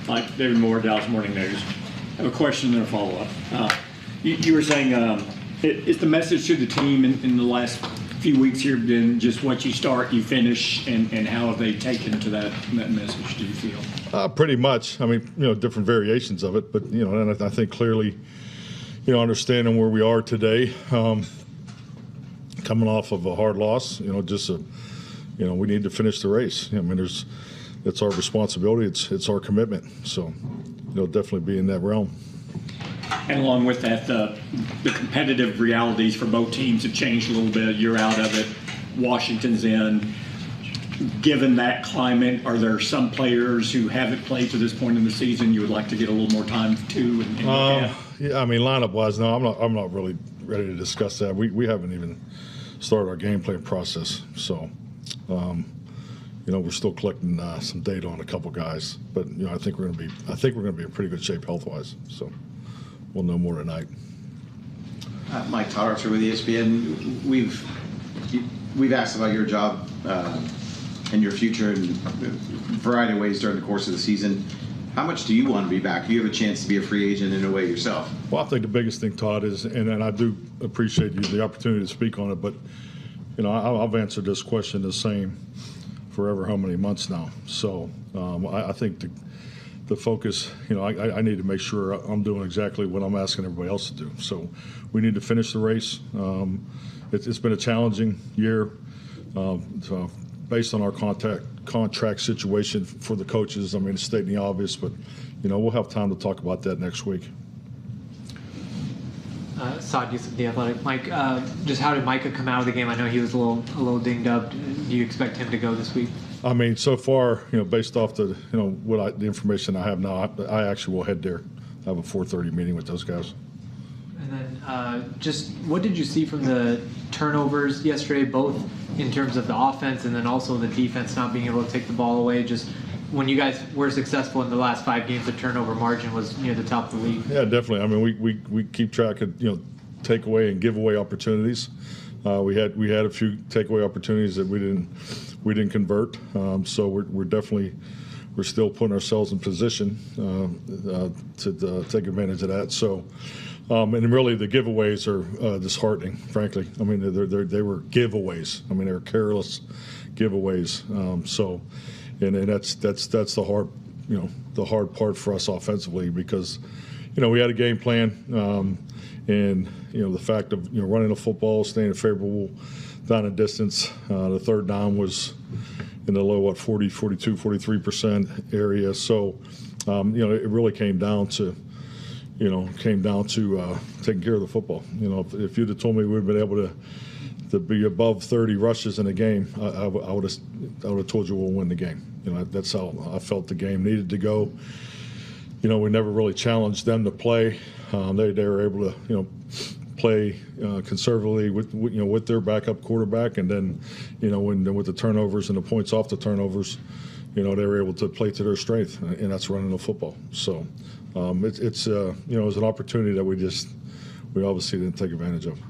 Mike, David Moore, Dallas Morning News. I have a question and a follow-up. You were saying, is the message to the team in the last few weeks here been just what you start, you finish, and how have they taken to that message, do you feel? Pretty much. I mean, different variations of it, but, and I think clearly, understanding where we are today, coming off of a hard loss, we need to finish the race. I mean, it's our responsibility, it's our commitment. So, definitely be in that realm. And along with that, the competitive realities for both teams have changed a little bit. You're out of it. Washington's in. Given that climate, are there some players who haven't played to this point in the season you would like to get a little more time to and look at? Yeah, I mean, lineup-wise, no, I'm not really ready to discuss that. We haven't even started our game plan process. So, we're still collecting some data on a couple guys. But, I think we're going to be in pretty good shape health-wise. So. We'll know more tonight. Mike Tarter with ESPN. We've asked about your job and your future in a variety of ways during the course of the season. How much do you want to be back? You have a chance to be a free agent in a way yourself. Well, I think the biggest thing, Todd, is, and I do appreciate the opportunity to speak on it, but I've answered this question the same forever how many months now. So I think the focus, I need to make sure I'm doing exactly what I'm asking everybody else to do. So we need to finish the race. It's been a challenging year based on our contract situation for the coaches. I mean, it's stating the obvious, but, we'll have time to talk about that next week. Saad Yusuf, The Athletic. Mike, just how did Micah come out of the game? I know he was a little dinged up. Do you expect him to go this week? I mean, so far, based off the information I have now, I actually will head there. I have a 4:30 meeting with those guys. And then just what did you see from the turnovers yesterday, both in terms of the offense and then also the defense not being able to take the ball away? Just when you guys were successful in the last 5 games, the turnover margin was near the top of the league. Yeah, definitely. I mean, we keep track of takeaway and giveaway opportunities. We had a few takeaway opportunities that we didn't convert. So we're still putting ourselves in position to take advantage of that. So and really the giveaways are disheartening, frankly. I mean they were giveaways. I mean they were careless giveaways. And that's the hard part for us offensively because we had a game plan. And the fact of running the football, staying favorable down a distance. The third down was in the low 42, 43% area. So it really came down to taking care of the football. If you'd have told me we'd been able to be above 30 rushes in a game, I would have told you we'll win the game. That's how I felt the game needed to go. We never really challenged them to play. They were able to, play conservatively with their backup quarterback, and then, with the turnovers and the points off the turnovers, they were able to play to their strength, and that's running the football. So, it was an opportunity that we obviously didn't take advantage of.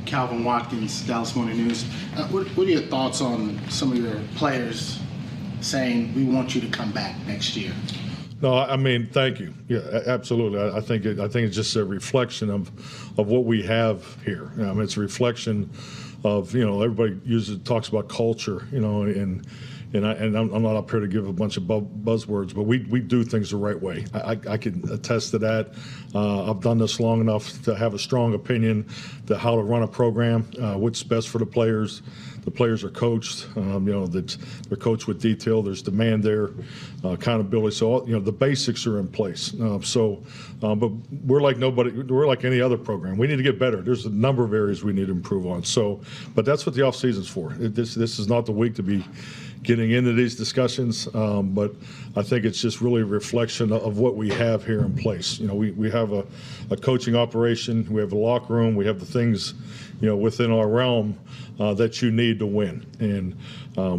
Calvin Watkins, Dallas Morning News. What are your thoughts on some of your players saying we want you to come back next year? No, I mean, thank you. Yeah, absolutely. I think it's just a reflection of what we have here. I mean, it's a reflection of everybody talks about culture, and I'm not up here to give a bunch of buzzwords, but we do things the right way. I can attest to that. I've done this long enough to have a strong opinion to how to run a program, what's best for the players. The players are coached. They're coached with detail. There's demand there, accountability. So the basics are in place. But we're like nobody. We're like any other program. We need to get better. There's a number of areas we need to improve on. But that's what the off season's for. This is not the week to be getting into these discussions, but I think it's just really a reflection of what we have here in place. We have a coaching operation, we have a locker room, we have the things, within our realm that you need to win. And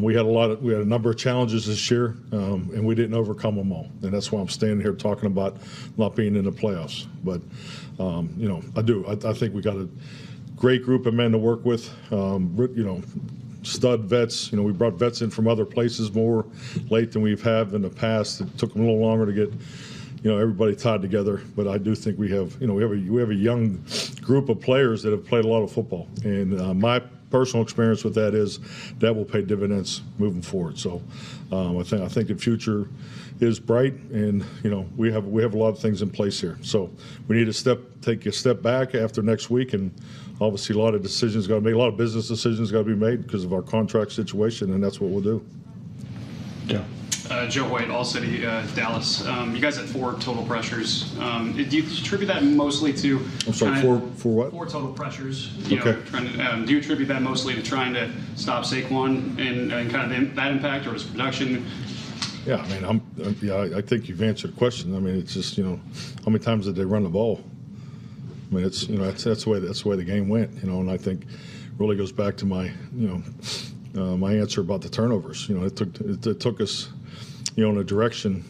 we had a number of challenges this year, and we didn't overcome them all. And that's why I'm standing here talking about not being in the playoffs. But I think we got a great group of men to work with. stud vets. We brought vets in from other places more late than we've had in the past. It took them a little longer to get everybody tied together. But I do think we have a young group of players that have played a lot of football, and my personal experience with that is that will pay dividends moving forward. So I think the future is bright, and we have a lot of things in place here. So we need to take a step back after next week, and obviously a lot of decisions got to make, a lot of business decisions got to be made because of our contract situation, and that's what we'll do. Yeah. Joe White, All City, Dallas. You guys had 4 total pressures. Do you attribute that mostly to? I'm sorry, for what? 4 total pressures. Okay. Do you attribute that mostly to trying to stop Saquon and kind of that impact, or was production? Yeah, I mean, I think you've answered the question. I mean, it's just how many times did they run the ball? I mean, it's that's the way the game went. And I think really goes back to my my answer about the turnovers. It took us in a direction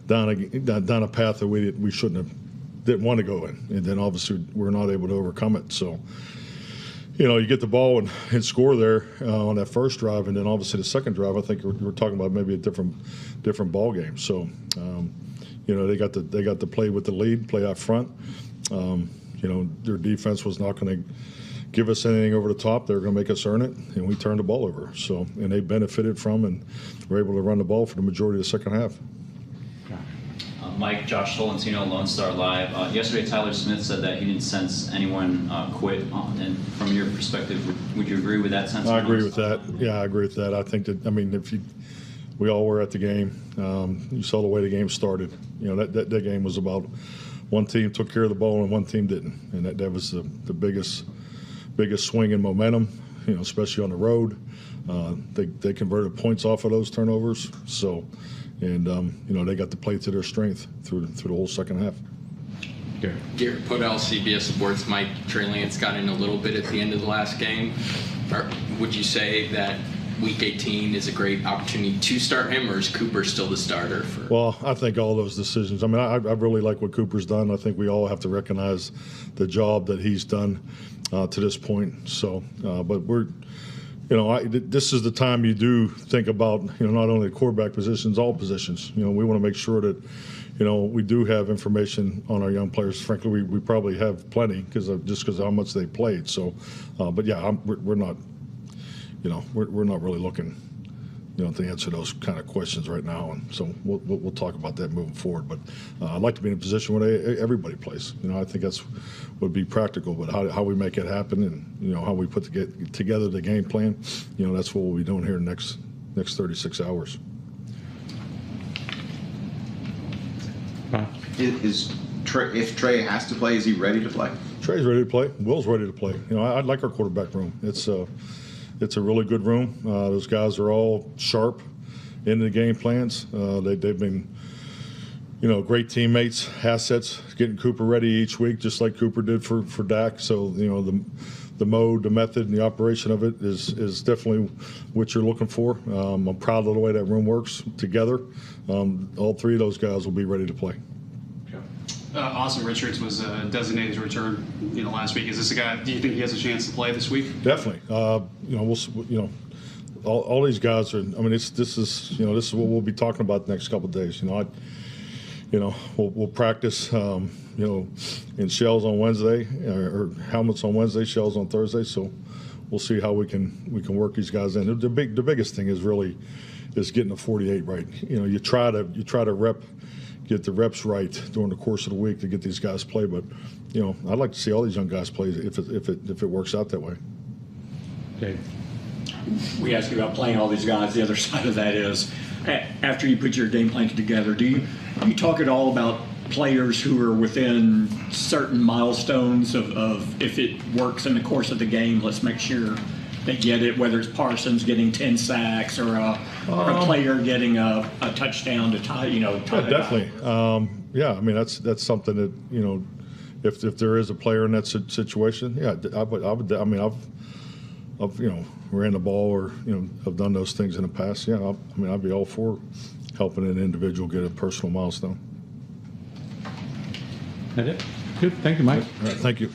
down a path that we didn't want to go in, and then obviously we're not able to overcome it. So you get the ball and score there on that first drive, and then obviously the second drive, I think we're talking about maybe a different ball game. So they got to play with the lead, play out front. Their defense was not going to give us anything over the top. They were going to make us earn it, and we turned the ball over. So, and they benefited from and were able to run the ball for the majority of the second half. Mike, Josh Tolentino, Lone Star Live. Yesterday, Tyler Smith said that he didn't sense anyone quit. And from your perspective, would you agree with that sentiment? I agree with that. Yeah, I agree with that. I think that, we all were at the game. You saw the way the game started. That game was about one team took care of the ball and one team didn't. And that was the biggest swing in momentum, especially on the road. They converted points off of those turnovers. So, and they got to play to their strength through the whole second half. Garrett Podell, CBS Sports. Mike, Trey Lance got in a little bit at the end of the last game. Would you say that Week 18 is a great opportunity to start him, or is Cooper still the starter? Well, I think all those decisions. I really like what Cooper's done. I think we all have to recognize the job that he's done to this point. So, but we're, this is the time you do think about, not only the quarterback positions, all positions. We want to make sure that, we do have information on our young players. Frankly, we probably have plenty because of how much they played. So, but yeah, we're not. We're not really looking, to answer those kind of questions right now, and so we'll talk about that moving forward. But I'd like to be in a position where everybody plays. I think that's would be practical. But how we make it happen, and how we put together the game plan, that's what we'll be doing here in the next 36 hours. If Trey has to play, is he ready to play? Trey's ready to play. Will's ready to play. I like our quarterback room. It's a really good room. Those guys are all sharp in the game plans. They've been, great teammates, assets, getting Cooper ready each week, just like Cooper did for Dak. So, the mode, the method, and the operation of it is definitely what you're looking for. I'm proud of the way that room works together. All 3 of those guys will be ready to play. Austin Richards was designated to return, last week. Is this a guy? Do you think he has a chance to play this week? Definitely. All these guys are. This is what we'll be talking about the next couple of days. We'll practice. In shells on Wednesday or helmets on Wednesday, shells on Thursday. So we'll see how we can work these guys in. The biggest thing is getting the 48 right. You try to get the reps right during the course of the week to get these guys play. But I'd like to see all these young guys play if it works out that way. Okay. We asked you about playing all these guys. The other side of that is, after you put your game plan together, do you talk at all about players who are within certain milestones of if it works in the course of the game, let's make sure they get it, whether it's Parsons getting 10 sacks or a player getting a touchdown to tie, tie it definitely. That's something that, if there is a player in that situation, yeah, I would. I've ran the ball or I've done those things in the past. Yeah, I'd be all for helping an individual get a personal milestone. That's it. Good. Thank you, Mike. All right, thank you.